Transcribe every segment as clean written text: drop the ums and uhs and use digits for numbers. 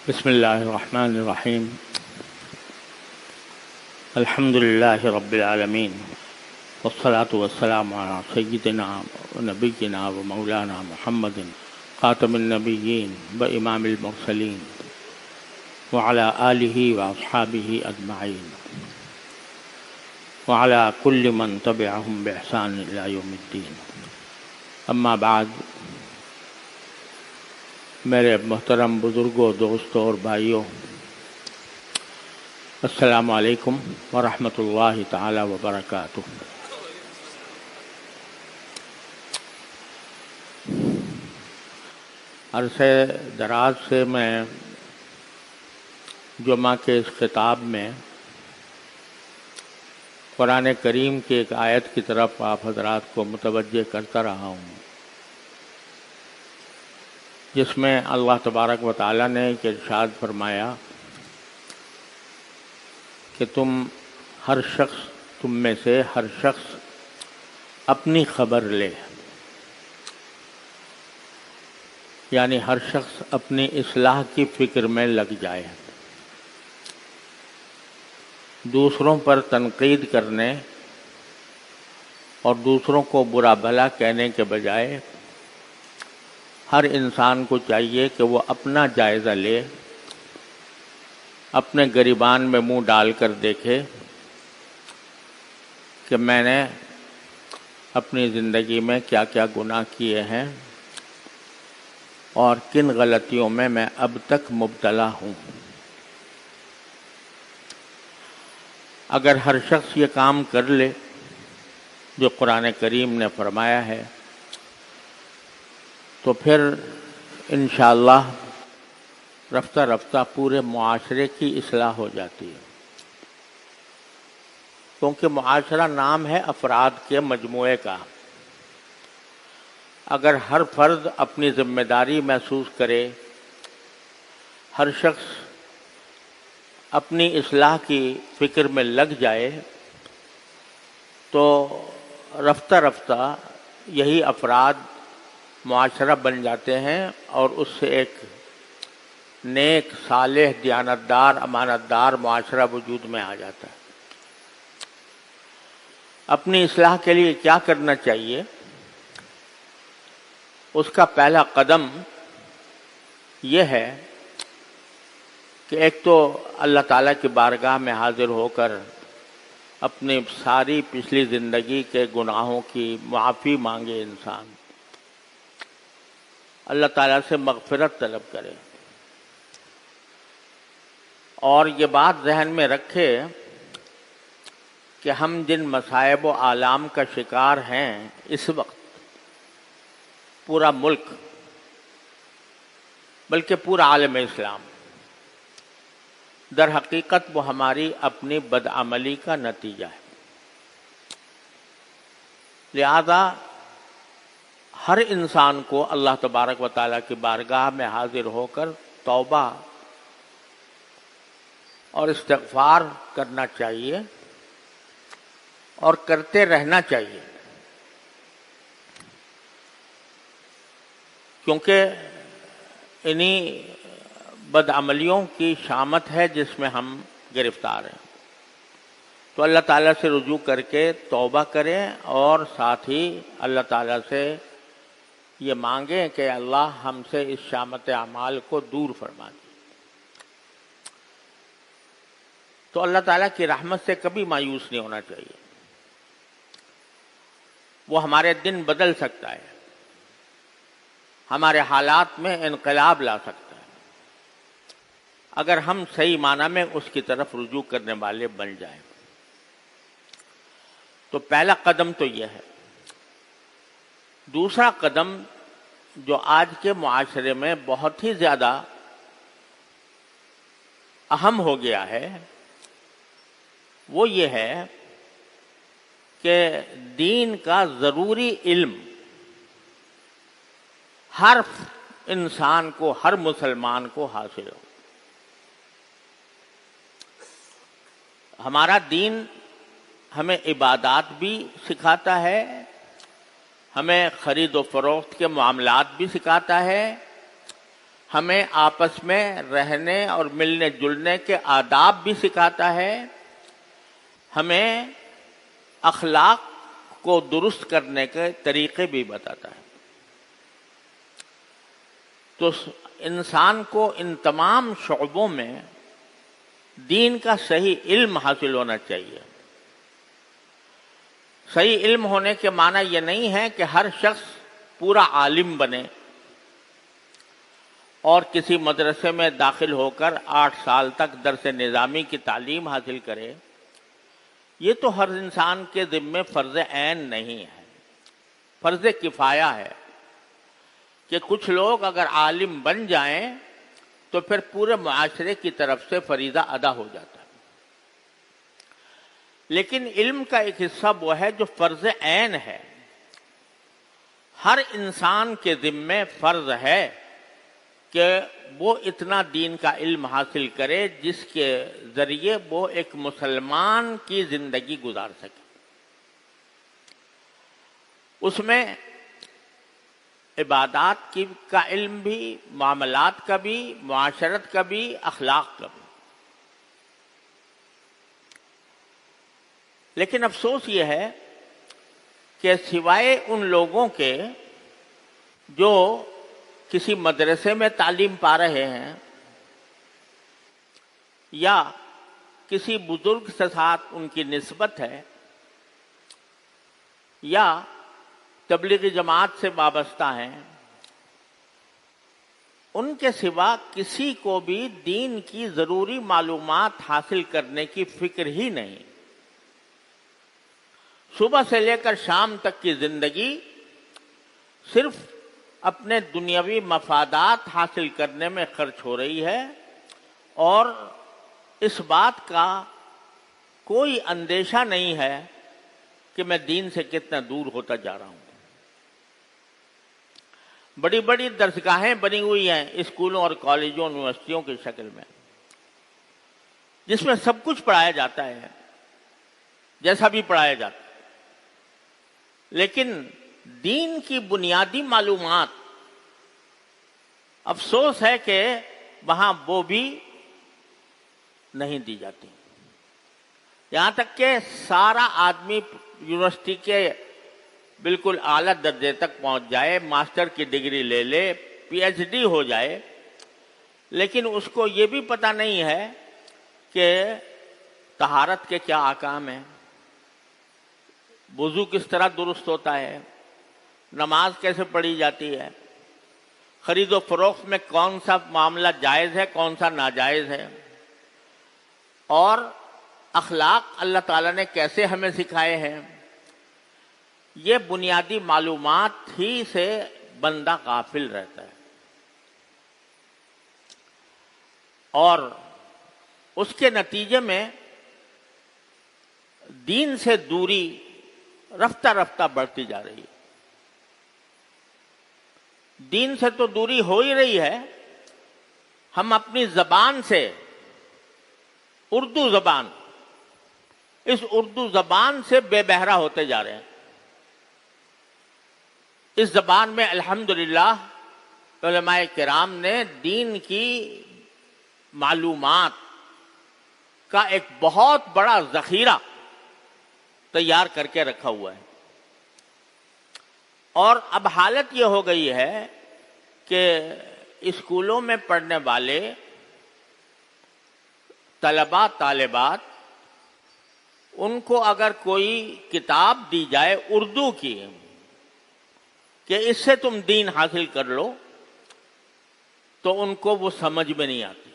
بسم اللہ الرحمن الرحیم الحمد للہ رب العالمین والصلاة والسلام علی سیدنا و نبینا و مولانا محمد خاتم النبیین و امام المرسلین وعلی آلہ و اصحابہ اجمعین وعلی کل من تبعہم بإحسان الی یوم الدین. اما بعد، میرے محترم بزرگوں، دوستوں اور بھائیوں، السلام علیکم ورحمۃ اللہ تعالی وبرکاتہ. عرصے دراز سے میں جمعہ کے اس خطاب میں قرآن کریم کی ایک آیت کی طرف آپ حضرات کو متوجہ کرتا رہا ہوں، جس میں اللہ تبارک و تعالیٰ نے ایک ارشاد فرمایا کہ تم میں سے ہر شخص اپنی خبر لے، یعنی ہر شخص اپنی اصلاح کی فکر میں لگ جائے. دوسروں پر تنقید کرنے اور دوسروں کو برا بھلا کہنے کے بجائے ہر انسان کو چاہیے کہ وہ اپنا جائزہ لے، اپنے گریبان میں منہ ڈال کر دیکھے کہ میں نے اپنی زندگی میں کیا کیا گناہ کیے ہیں اور کن غلطیوں میں میں اب تک مبتلا ہوں. اگر ہر شخص یہ کام کر لے جو قرآن کریم نے فرمایا ہے تو پھر انشاءاللہ رفتہ رفتہ پورے معاشرے کی اصلاح ہو جاتی ہے، کیونکہ معاشرہ نام ہے افراد کے مجموعے کا. اگر ہر فرد اپنی ذمہ داری محسوس کرے، ہر شخص اپنی اصلاح کی فکر میں لگ جائے، تو رفتہ رفتہ یہی افراد معاشرہ بن جاتے ہیں اور اس سے ایک نیک، صالح، دیانتدار، امانتدار معاشرہ وجود میں آ جاتا ہے. اپنی اصلاح کے لیے کیا کرنا چاہیے؟ اس کا پہلا قدم یہ ہے کہ ایک تو اللہ تعالیٰ کی بارگاہ میں حاضر ہو کر اپنی ساری پچھلی زندگی کے گناہوں کی معافی مانگے. انسان اللہ تعالیٰ سے مغفرت طلب کرے اور یہ بات ذہن میں رکھے کہ ہم جن مصائب و آلام کا شکار ہیں اس وقت، پورا ملک بلکہ پورا عالم اسلام، در حقیقت وہ ہماری اپنی بدعملی کا نتیجہ ہے. لہذا ہر انسان کو اللہ تبارک و تعالیٰ کی بارگاہ میں حاضر ہو کر توبہ اور استغفار کرنا چاہیے اور کرتے رہنا چاہیے، کیونکہ انہی بدعملیوں کی شامت ہے جس میں ہم گرفتار ہیں. تو اللہ تعالیٰ سے رجوع کر کے توبہ کریں اور ساتھ ہی اللہ تعالیٰ سے یہ مانگیں کہ اللہ ہم سے اس شامت اعمال کو دور فرما دے. تو اللہ تعالیٰ کی رحمت سے کبھی مایوس نہیں ہونا چاہیے. وہ ہمارے دن بدل سکتا ہے، ہمارے حالات میں انقلاب لا سکتا ہے، اگر ہم صحیح معنی میں اس کی طرف رجوع کرنے والے بن جائیں. تو پہلا قدم تو یہ ہے. دوسرا قدم جو آج کے معاشرے میں بہت ہی زیادہ اہم ہو گیا ہے، وہ یہ ہے کہ دین کا ضروری علم ہر انسان کو، ہر مسلمان کو حاصل ہو. ہمارا دین ہمیں عبادات بھی سکھاتا ہے، ہمیں خرید و فروخت کے معاملات بھی سکھاتا ہے، ہمیں آپس میں رہنے اور ملنے جلنے کے آداب بھی سکھاتا ہے، ہمیں اخلاق کو درست کرنے کے طریقے بھی بتاتا ہے۔ تو انسان کو ان تمام شعبوں میں دین کا صحیح علم حاصل ہونا چاہیے۔ صحیح علم ہونے کے معنی یہ نہیں ہے کہ ہر شخص پورا عالم بنے اور کسی مدرسے میں داخل ہو کر 8 سال تک درس نظامی کی تعلیم حاصل کرے۔ یہ تو ہر انسان کے ذمے فرض عین نہیں ہے، فرض کفایہ ہے کہ کچھ لوگ اگر عالم بن جائیں تو پھر پورے معاشرے کی طرف سے فریضہ ادا ہو جاتا ہے۔ لیکن علم کا ایک حصہ وہ ہے جو فرض عین ہے، ہر انسان کے ذمے فرض ہے کہ وہ اتنا دین کا علم حاصل کرے جس کے ذریعے وہ ایک مسلمان کی زندگی گزار سکے۔ اس میں عبادات کی کا علم بھی، معاملات کا بھی، معاشرت کا بھی، اخلاق کا بھی۔ لیکن افسوس یہ ہے کہ سوائے ان لوگوں کے جو کسی مدرسے میں تعلیم پا رہے ہیں یا کسی بزرگ کے ساتھ ان کی نسبت ہے یا تبلیغی جماعت سے وابستہ ہیں، ان کے سوا کسی کو بھی دین کی ضروری معلومات حاصل کرنے کی فکر ہی نہیں۔ صبح سے لے کر شام تک کی زندگی صرف اپنے دنیاوی مفادات حاصل کرنے میں خرچ ہو رہی ہے اور اس بات کا کوئی اندیشہ نہیں ہے کہ میں دین سے کتنا دور ہوتا جا رہا ہوں۔ بڑی بڑی درسگاہیں بنی ہوئی ہیں اسکولوں اور کالجوں یونیورسٹیوں کی شکل میں، جس میں سب کچھ پڑھایا جاتا ہے جیسا بھی پڑھایا جاتا ہے، لیکن دین کی بنیادی معلومات افسوس ہے کہ وہاں وہ بھی نہیں دی جاتی۔ یہاں تک کہ سارا آدمی یونیورسٹی کے بالکل اعلیٰ درجے تک پہنچ جائے، ماسٹر کی ڈگری لے لے، پی ایچ ڈی ہو جائے، لیکن اس کو یہ بھی پتہ نہیں ہے کہ طہارت کے کیا احکام ہیں، وضو کس طرح درست ہوتا ہے، نماز کیسے پڑھی جاتی ہے، خرید و فروخت میں کون سا معاملہ جائز ہے کون سا ناجائز ہے، اور اخلاق اللہ تعالیٰ نے کیسے ہمیں سکھائے ہیں۔ یہ بنیادی معلومات ہی سے بندہ غافل رہتا ہے اور اس کے نتیجے میں دین سے دوری رفتہ رفتہ بڑھتی جا رہی ہے۔ دین سے تو دوری ہو ہی رہی ہے، ہم اپنی زبان سے، اردو زبان، اس اردو زبان سے بے بہرا ہوتے جا رہے ہیں۔ اس زبان میں الحمدللہ علماء کرام نے دین کی معلومات کا ایک بہت بڑا ذخیرہ تیار کر کے رکھا ہوا ہے، اور اب حالت یہ ہو گئی ہے کہ اسکولوں میں پڑھنے والے طلباء طالبات، ان کو اگر کوئی کتاب دی جائے اردو کی کہ اس سے تم دین حاصل کر لو، تو ان کو وہ سمجھ میں نہیں آتی۔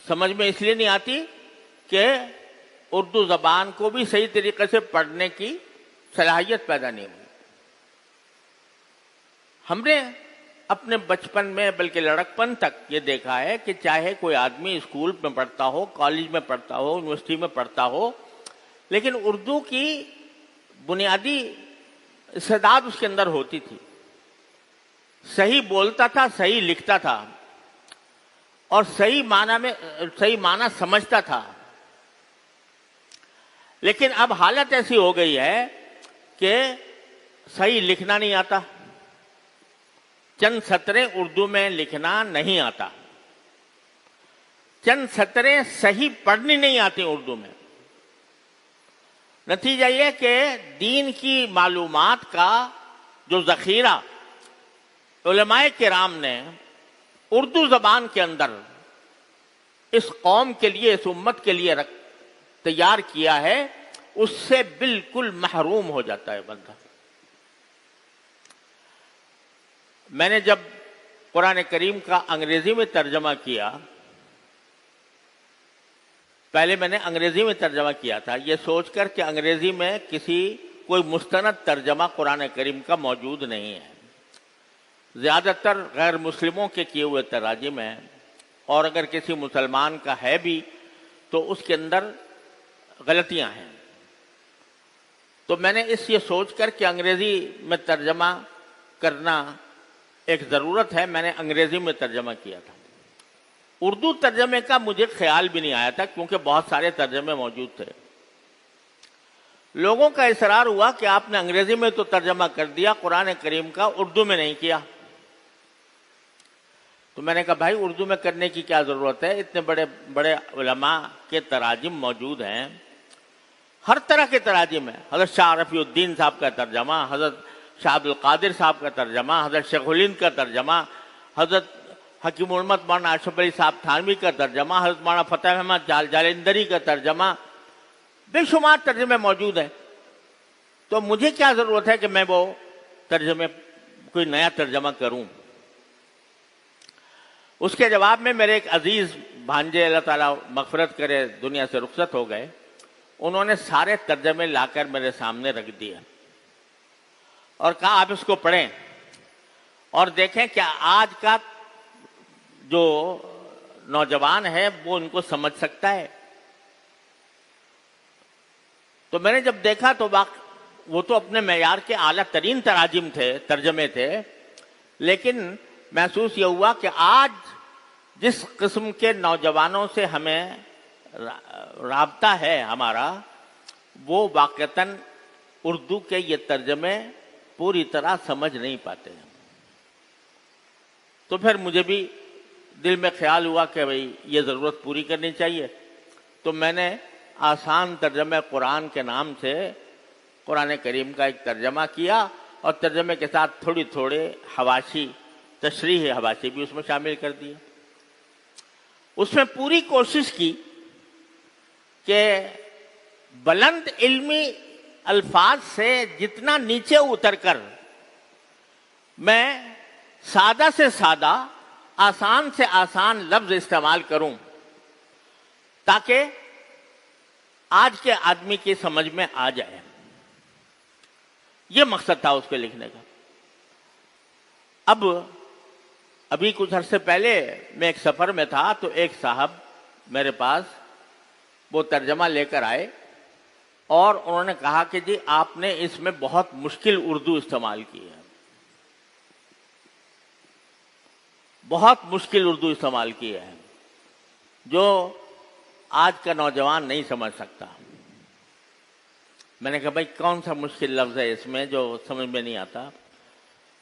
سمجھ میں اس لیے نہیں آتی کہ اردو زبان کو بھی صحیح طریقے سے پڑھنے کی صلاحیت پیدا نہیں ہوئی۔ ہم نے اپنے بچپن میں بلکہ لڑکپن تک یہ دیکھا ہے کہ چاہے کوئی آدمی اسکول میں پڑھتا ہو، کالج میں پڑھتا ہو، یونیورسٹی میں پڑھتا ہو، لیکن اردو کی بنیادی استعداد اس کے اندر ہوتی تھی، صحیح بولتا تھا، صحیح لکھتا تھا اور صحیح معنی سمجھتا تھا۔ لیکن اب حالت ایسی ہو گئی ہے کہ صحیح لکھنا نہیں آتا، چند سطریں اردو میں لکھنا نہیں آتا، چند سطریں صحیح پڑھنی نہیں آتی اردو میں۔ نتیجہ یہ کہ دین کی معلومات کا جو ذخیرہ علماء کرام نے اردو زبان کے اندر اس قوم کے لیے، اس امت کے لیے تیار کیا ہے، اس سے بالکل محروم ہو جاتا ہے بندہ۔ میں نے جب قرآن کریم کا انگریزی میں ترجمہ کیا، پہلے میں نے انگریزی میں ترجمہ کیا تھا یہ سوچ کر کہ انگریزی میں کوئی مستند ترجمہ قرآن کریم کا موجود نہیں ہے، زیادہ تر غیر مسلموں کے کیے ہوئے تراجم ہیں، اور اگر کسی مسلمان کا ہے بھی تو اس کے اندر غلطیاں ہیں۔ تو میں نے یہ سوچ کر کہ انگریزی میں ترجمہ کرنا ایک ضرورت ہے، میں نے انگریزی میں ترجمہ کیا تھا۔ اردو ترجمے کا مجھے خیال بھی نہیں آیا تھا کیونکہ بہت سارے ترجمے موجود تھے۔ لوگوں کا اصرار ہوا کہ آپ نے انگریزی میں تو ترجمہ کر دیا، قرآن کریم کا اردو میں نہیں کیا۔ تو میں نے کہا بھائی اردو میں کرنے کی کیا ضرورت ہے، اتنے بڑے بڑے علماء کے تراجم موجود ہیں، ہر طرح کے تراجم ہیں، حضرت شاہ رفیع الدین صاحب کا ترجمہ، حضرت شاہ عبد القادر صاحب کا ترجمہ، حضرت شیخ الہند کا ترجمہ، حضرت حکیم الامت مولانا اشرف علی صاحب تھانوی کا ترجمہ، حضرت مولانا فتح احمد جالندھری کا ترجمہ، بے شمار ترجمے موجود ہیں۔ تو مجھے کیا ضرورت ہے کہ میں وہ ترجمے کوئی نیا ترجمہ کروں؟ اس کے جواب میں میرے ایک عزیز بھانجے، اللہ تعالیٰ مغفرت کرے، دنیا سے رخصت ہو گئے، انہوں نے سارے ترجمے لا کر میرے سامنے رکھ دیے اور کہا آپ اس کو پڑھیں اور دیکھیں کہ آج کا جو نوجوان ہے وہ ان کو سمجھ سکتا ہے۔ تو میں نے جب دیکھا تو وہ تو اپنے معیار کے اعلیٰ ترین تراجم تھے، ترجمے تھے، لیکن محسوس یہ ہوا کہ آج جس قسم کے نوجوانوں سے ہمیں رابطہ ہے ہمارا، وہ واقعتاً اردو کے یہ ترجمے پوری طرح سمجھ نہیں پاتے ہیں۔ تو پھر مجھے بھی دل میں خیال ہوا کہ بھئی یہ ضرورت پوری کرنی چاہیے، تو میں نے آسان ترجمہ قرآن کے نام سے قرآن کریم کا ایک ترجمہ کیا، اور ترجمے کے ساتھ تھوڑے تھوڑے حواشی، تشریح حواشی بھی اس میں شامل کر دیے۔ اس میں پوری کوشش کی کہ بلند علمی الفاظ سے جتنا نیچے اتر کر میں سادہ سے سادہ، آسان سے آسان لفظ استعمال کروں تاکہ آج کے آدمی کی سمجھ میں آ جائے۔ یہ مقصد تھا اس کے لکھنے کا۔ ابھی کچھ عرصے پہلے میں ایک سفر میں تھا تو ایک صاحب میرے پاس وہ ترجمہ لے کر آئے اور انہوں نے کہا کہ جی آپ نے اس میں بہت مشکل اردو استعمال کی ہے، بہت مشکل اردو استعمال کی ہے جو آج کا نوجوان نہیں سمجھ سکتا۔ میں نے کہا بھائی کون سا مشکل لفظ ہے اس میں جو سمجھ میں نہیں آتا؟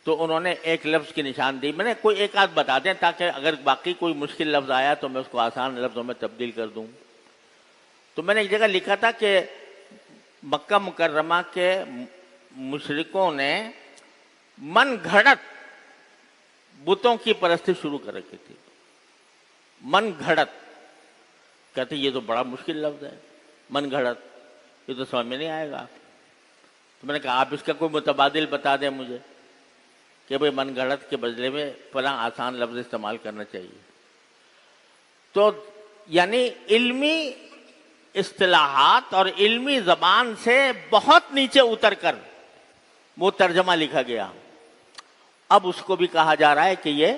تو انہوں نے ایک لفظ کی نشان دی، میں نے کوئی ایک آدھ بتا دیں تاکہ اگر باقی کوئی مشکل لفظ آیا تو میں اس کو آسان لفظوں میں تبدیل کر دوں۔ تو میں نے ایک جگہ لکھا تھا کہ مکہ مکرمہ کے مشرکوں نے من گھڑت بتوں کی پرستی شروع کر رکھی تھی۔ من گھڑت کہتے یہ تو بڑا مشکل لفظ ہے، من گھڑت، یہ تو سمجھ میں نہیں آئے گا۔ تو میں نے کہا آپ اس کا کوئی متبادل بتا دیں مجھے کہ بھئی من گھڑت کے بدلے میں فلاں آسان لفظ استعمال کرنا چاہیے۔ تو یعنی علمی اصطلاحات اور علمی زبان سے بہت نیچے اتر کر وہ ترجمہ لکھا گیا۔ اب اس کو بھی کہا جا رہا ہے کہ یہ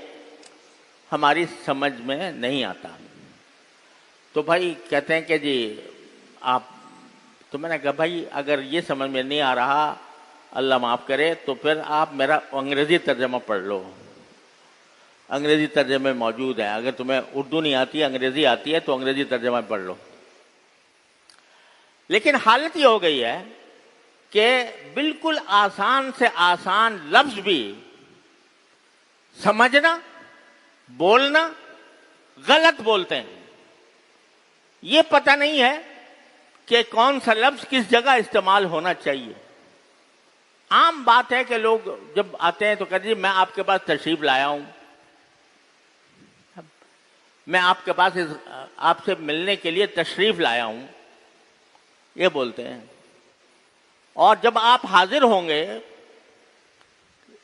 ہماری سمجھ میں نہیں آتا۔ تو بھائی کہتے ہیں کہ جی آپ، تو میں نے کہا بھائی اگر یہ سمجھ میں نہیں آ رہا، اللہ معاف کرے، تو پھر آپ میرا انگریزی ترجمہ پڑھ لو، انگریزی ترجمے موجود ہیں۔ اگر تمہیں اردو نہیں آتی، انگریزی آتی ہے تو انگریزی ترجمہ پڑھ لو۔ لیکن حالت یہ ہو گئی ہے کہ بالکل آسان سے آسان لفظ بھی سمجھنا، بولنا، غلط بولتے ہیں. یہ پتہ نہیں ہے کہ کون سا لفظ کس جگہ استعمال ہونا چاہیے. عام بات ہے کہ لوگ جب آتے ہیں تو کہتے ہیں میں آپ کے پاس تشریف لایا ہوں، میں آپ کے پاس آپ سے ملنے کے لیے تشریف لایا ہوں، یہ بولتے ہیں. اور جب آپ حاضر ہوں گے،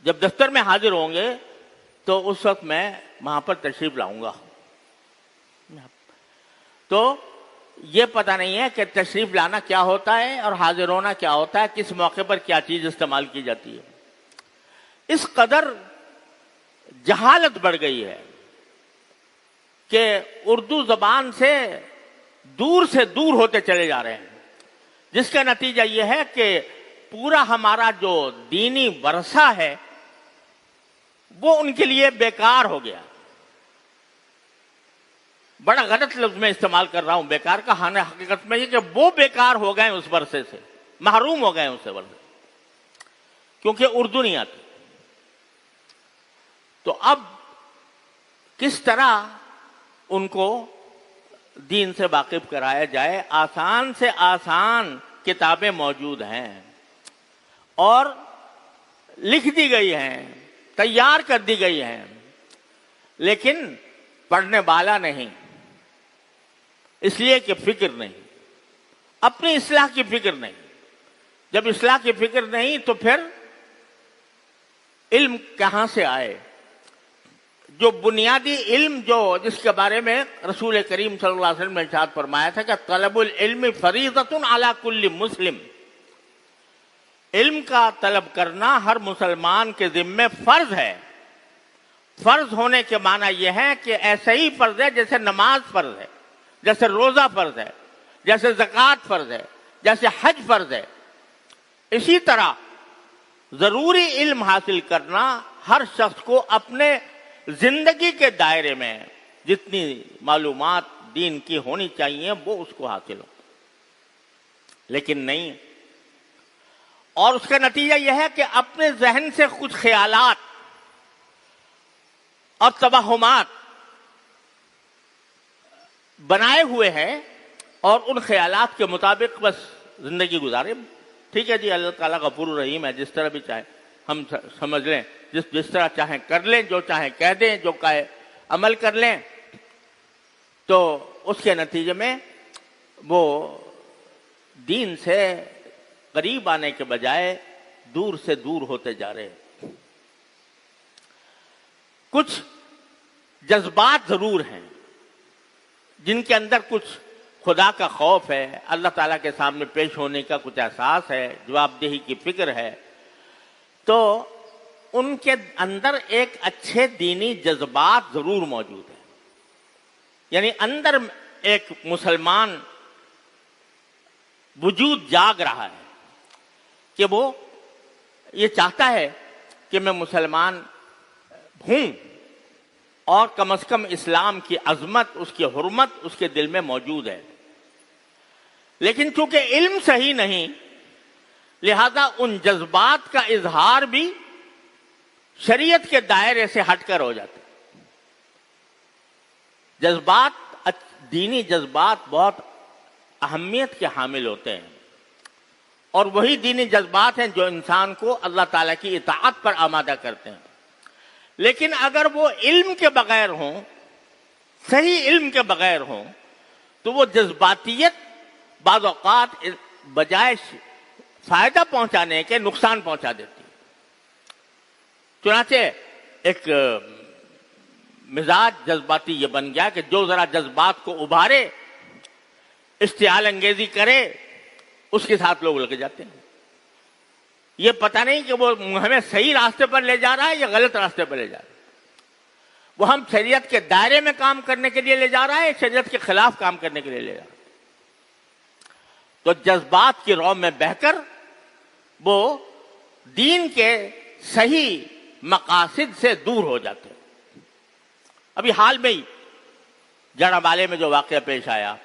جب دفتر میں حاضر ہوں گے تو اس وقت میں وہاں پر تشریف لاؤں گا. تو یہ پتہ نہیں ہے کہ تشریف لانا کیا ہوتا ہے اور حاضر ہونا کیا ہوتا ہے، کس موقع پر کیا چیز استعمال کی جاتی ہے. اس قدر جہالت بڑھ گئی ہے کہ اردو زبان سے دور ہوتے چلے جا رہے ہیں، جس کا نتیجہ یہ ہے کہ پورا ہمارا جو دینی ورثہ ہے وہ ان کے لیے بیکار ہو گیا. بڑا غلط لفظ میں استعمال کر رہا ہوں بیکار کا، حقیقت میں یہ کہ وہ بیکار ہو گئے اس ورثے سے، محروم ہو گئے اس سے ورثے، کیونکہ اردو نہیں آتی. تو اب کس طرح ان کو دین سے واقف کرایا جائے؟ آسان سے آسان کتابیں موجود ہیں اور لکھ دی گئی ہیں، تیار کر دی گئی ہیں، لیکن پڑھنے والا نہیں، اس لیے کہ فکر نہیں، اپنی اصلاح کی فکر نہیں. جب اصلاح کی فکر نہیں تو پھر علم کہاں سے آئے؟ جو بنیادی علم جس کے بارے میں رسول کریم صلی اللہ علیہ وسلم نے ارشاد فرمایا تھا کہ طلب العلم فریضۃ علی کل مسلم، علم کا طلب کرنا ہر مسلمان کے ذمے فرض ہے. فرض ہونے کے معنی یہ ہے کہ ایسا ہی فرض ہے جیسے نماز فرض ہے، جیسے روزہ فرض ہے، جیسے زکوٰۃ فرض ہے، جیسے حج فرض ہے. اسی طرح ضروری علم حاصل کرنا ہر شخص کو اپنے زندگی کے دائرے میں جتنی معلومات دین کی ہونی چاہیے وہ اس کو حاصل ہو، لیکن نہیں. اور اس کا نتیجہ یہ ہے کہ اپنے ذہن سے کچھ خیالات اور توہمات بنائے ہوئے ہیں اور ان خیالات کے مطابق بس زندگی گزارے. ٹھیک ہے جی، اللہ تعالیٰ غفور رحیم ہے، جس طرح بھی چاہے ہم سمجھ لیں، جس طرح چاہیں کر لیں، جو چاہیں کہہ دیں، جو کہے عمل کر لیں. تو اس کے نتیجے میں وہ دین سے قریب آنے کے بجائے دور سے دور ہوتے جا رہے ہیں. کچھ جذبات ضرور ہیں جن کے اندر کچھ خدا کا خوف ہے، اللہ تعالیٰ کے سامنے پیش ہونے کا کچھ احساس ہے، جواب دہی کی فکر ہے. تو ان کے اندر ایک اچھے دینی جذبات ضرور موجود ہیں. یعنی اندر ایک مسلمان وجود جاگ رہا ہے کہ وہ یہ چاہتا ہے کہ میں مسلمان ہوں، اور کم از کم اسلام کی عظمت، اس کی حرمت اس کے دل میں موجود ہے. لیکن چونکہ علم صحیح نہیں، لہذا ان جذبات کا اظہار بھی شریعت کے دائرے سے ہٹ کر ہو جاتا ہے. جذبات، دینی جذبات بہت اہمیت کے حامل ہوتے ہیں، اور وہی دینی جذبات ہیں جو انسان کو اللہ تعالیٰ کی اطاعت پر آمادہ کرتے ہیں. لیکن اگر وہ علم کے بغیر ہوں، صحیح علم کے بغیر ہوں، تو وہ جذباتیت بعض اوقات بجائے فائدہ پہنچانے کے نقصان پہنچا دیتی ہے. چنانچہ ایک مزاج جذباتی یہ بن گیا کہ جو ذرا جذبات کو ابھارے، اشتعال انگیزی کرے، اس کے ساتھ لوگ لگ جاتے ہیں. یہ پتہ نہیں کہ وہ ہمیں صحیح راستے پر لے جا رہا ہے یا غلط راستے پر لے جا رہا ہے. وہ ہم شریعت کے دائرے میں کام کرنے کے لیے لے جا رہا ہے، شریعت کے خلاف کام کرنے کے لیے لے جا رہا ہے. تو جذبات کی رو میں بہہ کر وہ دین کے صحیح مقاصد سے دور ہو جاتے ہیں. ابھی حال میں ہی جڑابالے میں جو واقعہ پیش آیا،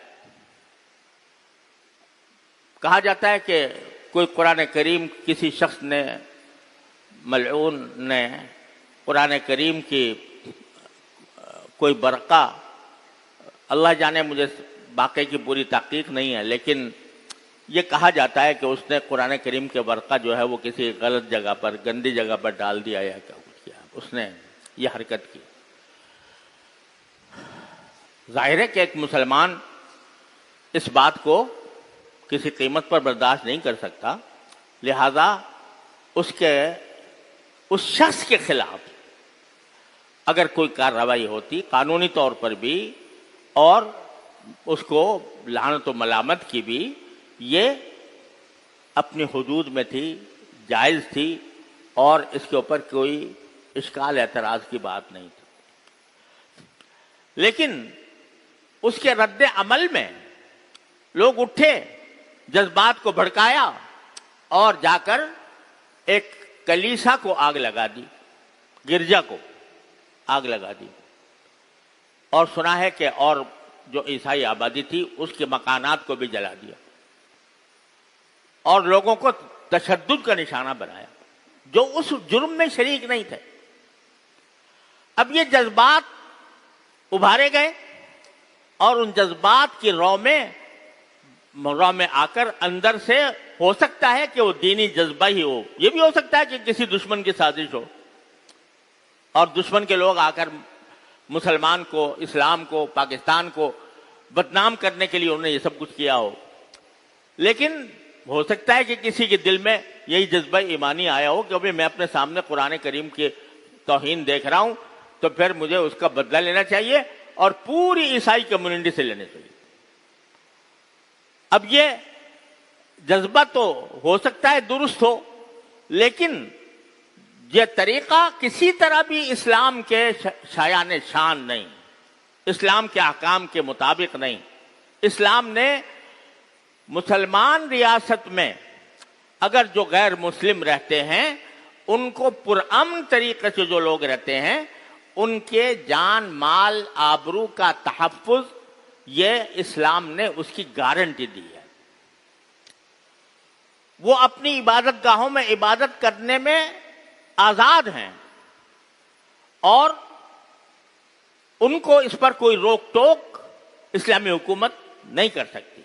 کہا جاتا ہے کہ کوئی قرآن کریم کسی شخص نے، ملعون نے قرآن کریم کی کوئی برقع، اللہ جانے مجھے واقعے کی پوری تحقیق نہیں ہے، لیکن یہ کہا جاتا ہے کہ اس نے قرآن کریم کے برقع جو ہے وہ کسی غلط جگہ پر، گندی جگہ پر ڈال دیا یا کیا کچھ کیا، اس نے یہ حرکت کی۔ ظاہر ہے کہ ایک مسلمان اس بات کو کسی قیمت پر برداشت نہیں کر سکتا، لہذا اس شخص کے خلاف اگر کوئی کارروائی ہوتی قانونی طور پر بھی اور اس کو لعنت و ملامت کی بھی، یہ اپنی حدود میں تھی، جائز تھی، اور اس کے اوپر کوئی اشکال اعتراض کی بات نہیں تھی۔ لیکن اس کے رد عمل میں لوگ اٹھے، جذبات کو بھڑکایا اور جا کر ایک کلیسا کو آگ لگا دی، گرجا کو آگ لگا دی، اور سنا ہے کہ اور جو عیسائی آبادی تھی اس کے مکانات کو بھی جلا دیا، اور لوگوں کو تشدد کا نشانہ بنایا جو اس جرم میں شریک نہیں تھے۔ اب یہ جذبات ابھارے گئے اور ان جذبات کی رو میں آ کر اندر سے ہو سکتا ہے کہ وہ دینی جذبہ ہی ہو، یہ بھی ہو سکتا ہے کہ کسی دشمن کی سازش ہو، اور دشمن کے لوگ آ کر مسلمان کو، اسلام کو، پاکستان کو بدنام کرنے کے لیے انہوں نے یہ سب کچھ کیا ہو۔ لیکن ہو سکتا ہے کہ کسی کے دل میں یہی جذبہ ایمانی آیا ہو کہ میں اپنے سامنے قرآن کریم کی توہین دیکھ رہا ہوں تو پھر مجھے اس کا بدلہ لینا چاہیے اور پوری عیسائی کمیونٹی سے لینے چاہیے۔ اب یہ جذبہ تو ہو سکتا ہے درست ہو، لیکن یہ طریقہ کسی طرح بھی اسلام کے شایان شان نہیں، اسلام کے احکام کے مطابق نہیں۔ اسلام نے مسلمان ریاست میں اگر جو غیر مسلم رہتے ہیں ان کو پرامن طریقے سے جو لوگ رہتے ہیں ان کے جان مال آبرو کا تحفظ، یہ اسلام نے اس کی گارنٹی دی ہے۔ وہ اپنی عبادت گاہوں میں عبادت کرنے میں آزاد ہیں اور ان کو اس پر کوئی روک ٹوک اسلامی حکومت نہیں کر سکتی۔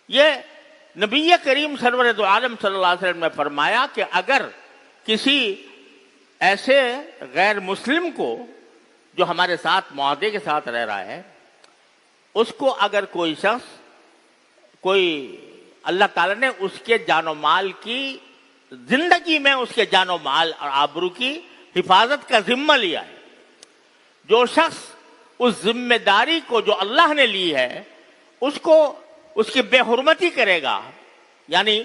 یہ نبی کریم سرور دو عالم صلی اللہ علیہ وسلم نے فرمایا کہ اگر کسی ایسے غیر مسلم کو جو ہمارے ساتھ معاہدے کے ساتھ رہ رہا ہے، اس کو اگر کوئی شخص اللہ تعالیٰ نے اس کے جان و مال کی زندگی میں اس کے جان و مال اور آبرو کی حفاظت کا ذمہ لیا ہے، جو شخص اس ذمہ داری کو جو اللہ نے لی ہے اس کی بے حرمتی کرے گا، یعنی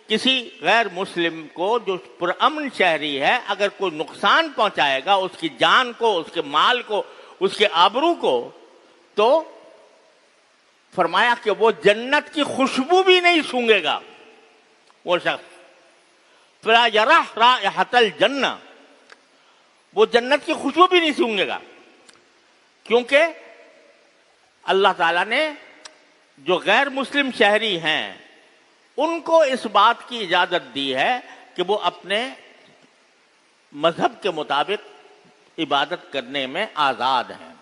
کسی غیر مسلم کو جو پرامن شہری ہے اگر کوئی نقصان پہنچائے گا اس کی جان کو، اس کے مال کو، اس کے آبرو کو، تو فرمایا کہ وہ جنت کی خوشبو بھی نہیں سونگے گا وہ شخص، فلا یرح رائحۃ الجنہ، وہ جنت کی خوشبو بھی نہیں سونگے گا، کیونکہ اللہ تعالیٰ نے جو غیر مسلم شہری ہیں ان کو اس بات کی اجازت دی ہے کہ وہ اپنے مذہب کے مطابق عبادت کرنے میں آزاد ہیں۔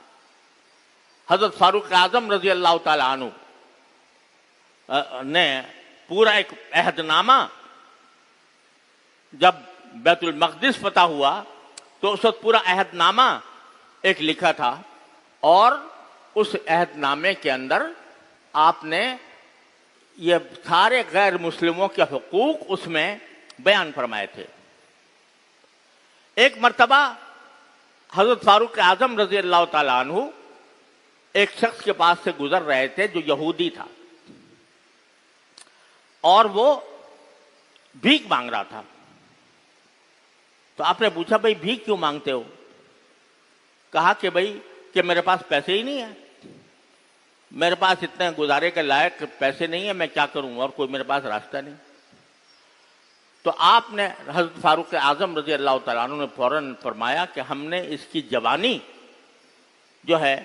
حضرت فاروق اعظم رضی اللہ تعالی عنہ نے پورا ایک عہد نامہ، جب بیت المقدس فتح ہوا تو اس وقت پورا عہد نامہ ایک لکھا تھا، اور اس عہد نامے کے اندر آپ نے یہ سارے غیر مسلموں کے حقوق اس میں بیان فرمائے تھے۔ ایک مرتبہ حضرت فاروق اعظم رضی اللہ تعالی عنہ ایک شخص کے پاس سے گزر رہے تھے جو یہودی تھا، اور وہ بھیک مانگ رہا تھا۔ تو آپ نے پوچھا بھائی بھیک کیوں مانگتے ہو؟ کہا کہ بھائی کہ میرے پاس پیسے ہی نہیں ہیں، میرے پاس اتنے گزارے کے لائق پیسے نہیں ہیں، میں کیا کروں، اور کوئی میرے پاس راستہ نہیں۔ تو آپ نے حضرت فاروق اعظم رضی اللہ تعالیٰ عنہ نے فوراً فرمایا کہ ہم نے اس کی جوانی جو ہے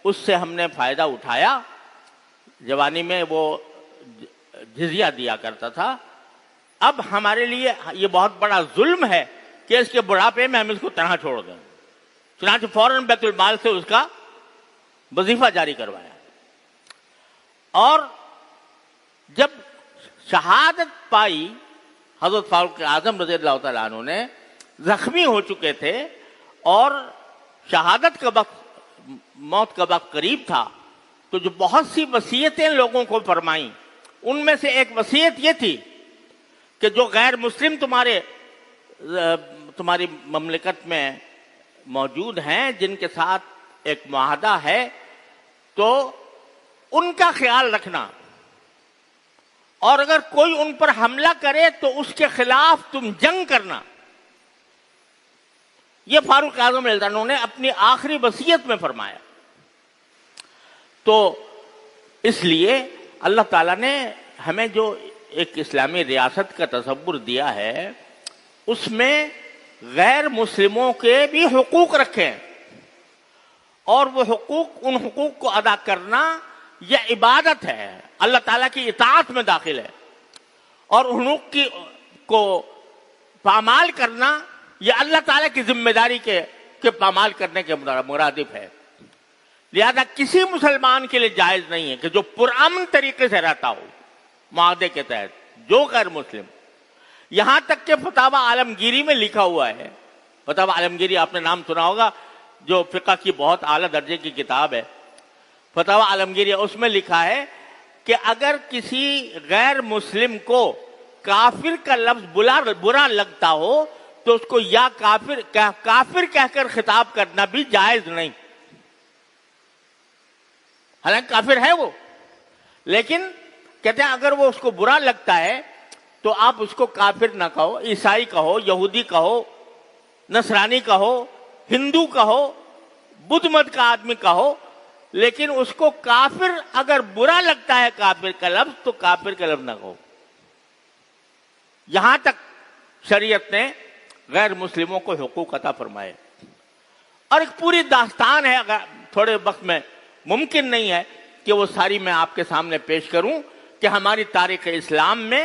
اس سے ہم نے فائدہ اٹھایا، جوانی میں وہ جزیہ دیا کرتا تھا، اب ہمارے لیے یہ بہت بڑا ظلم ہے کہ اس کے بڑھاپے میں ہم اس کو تنہا چھوڑ دیں، چنانچہ فوراً بیت المال سے اس کا وظیفہ جاری کروایا. اور جب شہادت پائی حضرت فاروق اعظم رضی اللہ تعالیٰ عنہ نے، زخمی ہو چکے تھے اور شہادت کا وقت، موت کا وقت قریب تھا، تو جو بہت سی وصیتیں لوگوں کو فرمائیں، ان میں سے ایک وصیت یہ تھی کہ جو غیر مسلم تمہاری مملکت میں موجود ہیں، جن کے ساتھ ایک معاہدہ ہے، تو ان کا خیال رکھنا، اور اگر کوئی ان پر حملہ کرے تو اس کے خلاف تم جنگ کرنا. یہ فاروق اعظم رضی اللہ عنہ نے اپنی آخری وصیت میں فرمایا. تو اس لیے اللہ تعالیٰ نے ہمیں جو ایک اسلامی ریاست کا تصور دیا ہے، اس میں غیر مسلموں کے بھی حقوق رکھے ہیں، اور وہ حقوق، ان حقوق کو ادا کرنا یہ عبادت ہے، اللہ تعالیٰ کی اطاعت میں داخل ہے، اور حقوق کو پامال کرنا یہ اللہ تعالیٰ کی ذمہ داری کے پامال کرنے کے مرادف ہے. لہذا کسی مسلمان کے لیے جائز نہیں ہے کہ جو پرامن طریقے سے رہتا ہو معاہدے کے تحت، جو غیر مسلم، یہاں تک کہ فتاوی عالمگیری میں لکھا ہوا ہے، فتاوی عالمگیری آپ نے نام سنا ہوگا، جو فقہ کی بہت اعلیٰ درجے کی کتاب ہے، فتاوی عالمگیری، اس میں لکھا ہے کہ اگر کسی غیر مسلم کو کافر کا لفظ برا لگتا ہو تو اس کو یا کافر کہہ کر خطاب کرنا بھی جائز نہیں. حالانکہ کافر ہے وہ، لیکن کہتے ہیں اگر وہ اس کو برا لگتا ہے تو آپ اس کو کافر نہ کہو، عیسائی کہو، یہودی کہو، نصرانی کہو، ہندو کہو، بدھ مت کا آدمی کہو، لیکن اس کو کافر اگر برا لگتا ہے کافر کا لفظ تو کافر کا لفظ نہ کہو. یہاں تک شریعت نے غیر مسلموں کو حقوق عطا فرمائے. اور ایک پوری داستان ہے، اگر تھوڑے وقت میں ممکن نہیں ہے کہ وہ ساری میں آپ کے سامنے پیش کروں، کہ ہماری تاریخ اسلام میں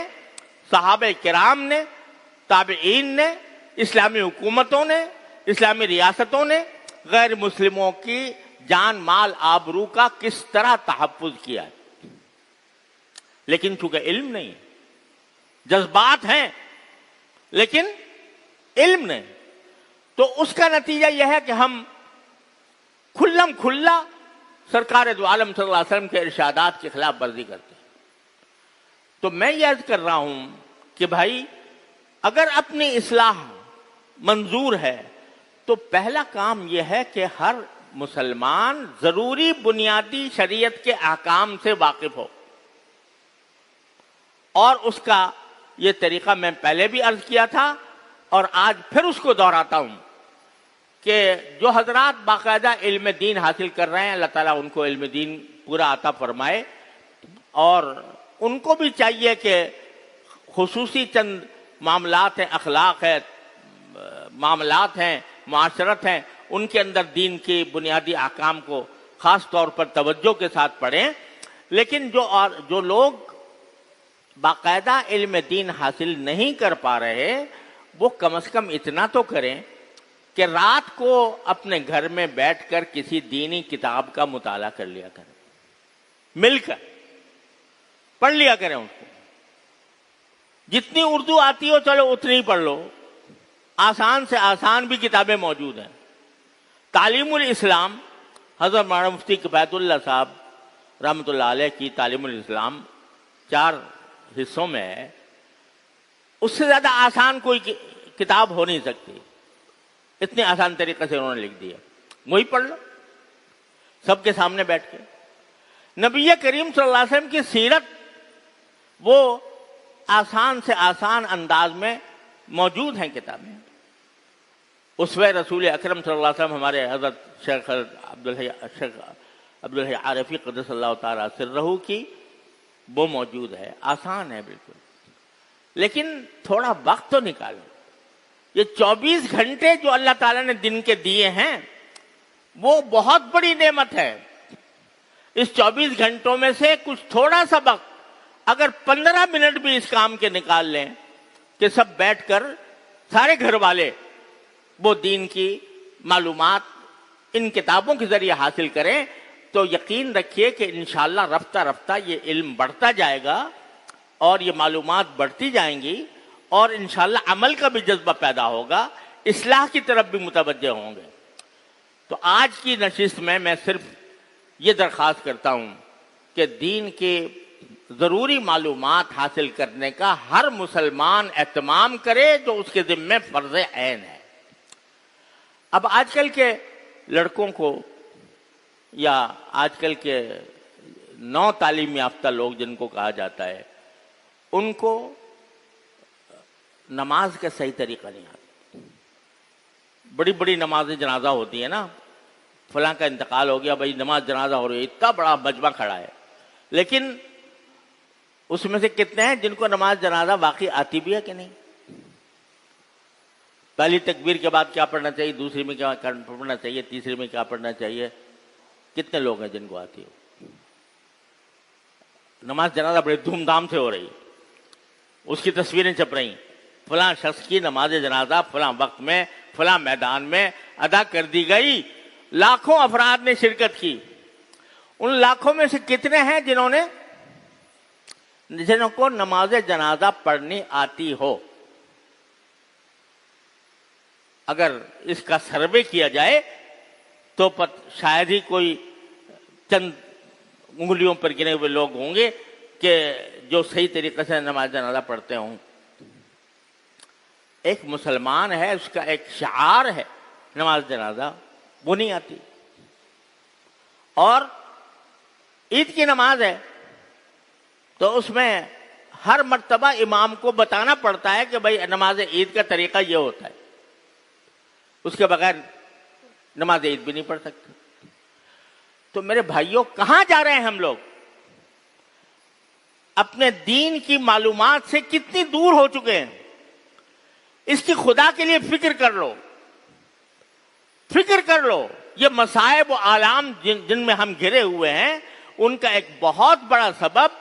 صحابہ کرام نے، تابعین نے، اسلامی حکومتوں نے، اسلامی ریاستوں نے غیر مسلموں کی جان، مال، آبرو کا کس طرح تحفظ کیا ہے. لیکن چونکہ علم نہیں ہے، جذبات ہیں لیکن علم نہیں، تو اس کا نتیجہ یہ ہے کہ ہم کھلم کھلا سرکار دو عالم صلی اللہ علیہ وسلم کے ارشادات کی خلاف ورزی کرتے ہیں. تو میں یہ عرض کر رہا ہوں کہ بھائی اگر اپنی اصلاح منظور ہے تو پہلا کام یہ ہے کہ ہر مسلمان ضروری بنیادی شریعت کے احکام سے واقف ہو. اور اس کا یہ طریقہ میں پہلے بھی عرض کیا تھا اور آج پھر اس کو دہراتا ہوں کہ جو حضرات باقاعدہ علم دین حاصل کر رہے ہیں، اللہ تعالیٰ ان کو علم دین پورا عطا فرمائے، اور ان کو بھی چاہیے کہ خصوصی چند معاملات ہیں، اخلاق ہے، معاملات ہیں، معاشرت ہیں، ان کے اندر دین کی بنیادی احکام کو خاص طور پر توجہ کے ساتھ پڑھیں. لیکن جو لوگ باقاعدہ علم دین حاصل نہیں کر پا رہے، وہ کم از کم اتنا تو کریں کہ رات کو اپنے گھر میں بیٹھ کر کسی دینی کتاب کا مطالعہ کر لیا کریں، مل کر پڑھ لیا کریں اس کو. جتنی اردو آتی ہو چلو اتنی پڑھ لو، آسان سے آسان بھی کتابیں موجود ہیں. تعلیم الاسلام، حضرت مولانا مفتی کفایت اللہ صاحب رحمۃ اللہ علیہ کی تعلیم الاسلام 4 حصوں میں ہے، اس سے زیادہ آسان کوئی کتاب ہو نہیں سکتی. اتنے آسان طریقے سے انہوں نے لکھ دیا، وہی پڑھ لو سب کے سامنے بیٹھ کے. نبی کریم صلی اللہ علیہ وسلم کی سیرت وہ آسان سے آسان انداز میں موجود ہیں کتابیں. اسوہ رسول اکرم صلی اللہ علیہ وسلم ہمارے حضرت شیخ عبدالحی عارفی قدس اللہ تعالی سرہ کی وہ موجود ہے، آسان ہے بالکل. لیکن تھوڑا وقت تو نکالو. یہ 24 گھنٹے جو اللہ تعالیٰ نے دن کے دیے ہیں وہ بہت بڑی نعمت ہے. اس 24 گھنٹوں میں سے کچھ تھوڑا سا وقت اگر 15 منٹ بھی اس کام کے نکال لیں کہ سب بیٹھ کر سارے گھر والے وہ دین کی معلومات ان کتابوں کے ذریعے حاصل کریں تو یقین رکھیے کہ انشاءاللہ رفتہ رفتہ یہ علم بڑھتا جائے گا اور یہ معلومات بڑھتی جائیں گی اور انشاءاللہ عمل کا بھی جذبہ پیدا ہوگا، اصلاح کی طرف بھی متوجہ ہوں گے۔ تو آج کی نشست میں صرف یہ درخواست کرتا ہوں کہ دین کے ضروری معلومات حاصل کرنے کا ہر مسلمان اہتمام کرے جو اس کے ذمہ فرض عین ہے۔ اب آج کل کے لڑکوں کو یا آج کل کے نو تعلیم یافتہ لوگ جن کو کہا جاتا ہے، ان کو نماز کا صحیح طریقہ نہیں آتا۔ بڑی بڑی نماز جنازہ ہوتی ہے نا، فلاں کا انتقال ہو گیا، بھائی نماز جنازہ ہو رہی ہے، اتنا بڑا مجمع کھڑا ہے، لیکن اس میں سے کتنے ہیں جن کو نماز جنازہ واقعی آتی بھی ہے کہ نہیں؟ پہلی تکبیر کے بعد کیا پڑھنا چاہیے، دوسری میں کیا پڑھنا چاہیے، تیسری میں کیا پڑھنا چاہیے، کتنے لوگ ہیں جن کو آتی ہو؟ نماز جنازہ بڑے دھوم دھام سے ہو رہی ہے، اس کی تصویریں چھپ رہی، فلاں شخص کی نماز جنازہ فلاں وقت میں فلاں میدان میں ادا کر دی گئی، لاکھوں افراد نے شرکت کی۔ ان لاکھوں میں سے کتنے ہیں جنہوں کو نماز جنازہ پڑھنی آتی ہو؟ اگر اس کا سروے کیا جائے تو شاید ہی کوئی چند انگلیوں پر گنے ہوئے لوگ ہوں گے کہ جو صحیح طریقے سے نماز جنازہ پڑھتے ہوں۔ ایک مسلمان ہے، اس کا ایک شعار ہے نماز جنازہ، وہ نہیں آتی۔ اور عید کی نماز ہے تو اس میں ہر مرتبہ امام کو بتانا پڑتا ہے کہ بھائی نماز عید کا طریقہ یہ ہوتا ہے، اس کے بغیر نماز عید بھی نہیں پڑھ سکتے۔ تو میرے بھائیوں، کہاں جا رہے ہیں ہم لوگ؟ اپنے دین کی معلومات سے کتنی دور ہو چکے ہیں؟ اس کی خدا کے لیے فکر کر لو، فکر کر لو۔ یہ مصائب و آلام جن میں ہم گھرے ہوئے ہیں، ان کا ایک بہت بڑا سبب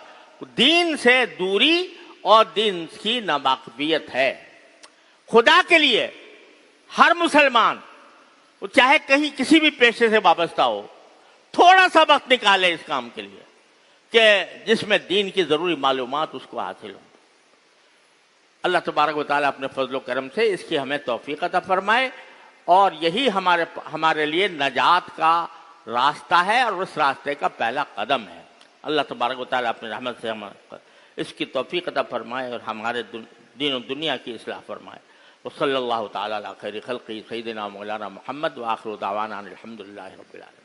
دین سے دوری اور دین کی ناواقفیت ہے۔ خدا کے لیے ہر مسلمان، چاہے کہیں کسی بھی پیشے سے وابستہ ہو، تھوڑا سا وقت نکالے اس کام کے لیے کہ جس میں دین کی ضروری معلومات اس کو حاصل ہوں۔ اللہ تبارک و تعالیٰ اپنے فضل و کرم سے اس کی ہمیں توفیق عطا فرمائے، اور یہی ہمارے لیے نجات کا راستہ ہے اور اس راستے کا پہلا قدم ہے۔ اللہ تبارک و تعالیٰ اپنی رحمت سے اس کی توفیق عطا فرمائے اور ہمارے دین و دنیا کی اصلاح فرمائے۔ وصلی اللہ تعالیٰ علی خیر خلقہ سیدنا مولانا محمد وآخر دعوانا الحمدللہ رب العالمین۔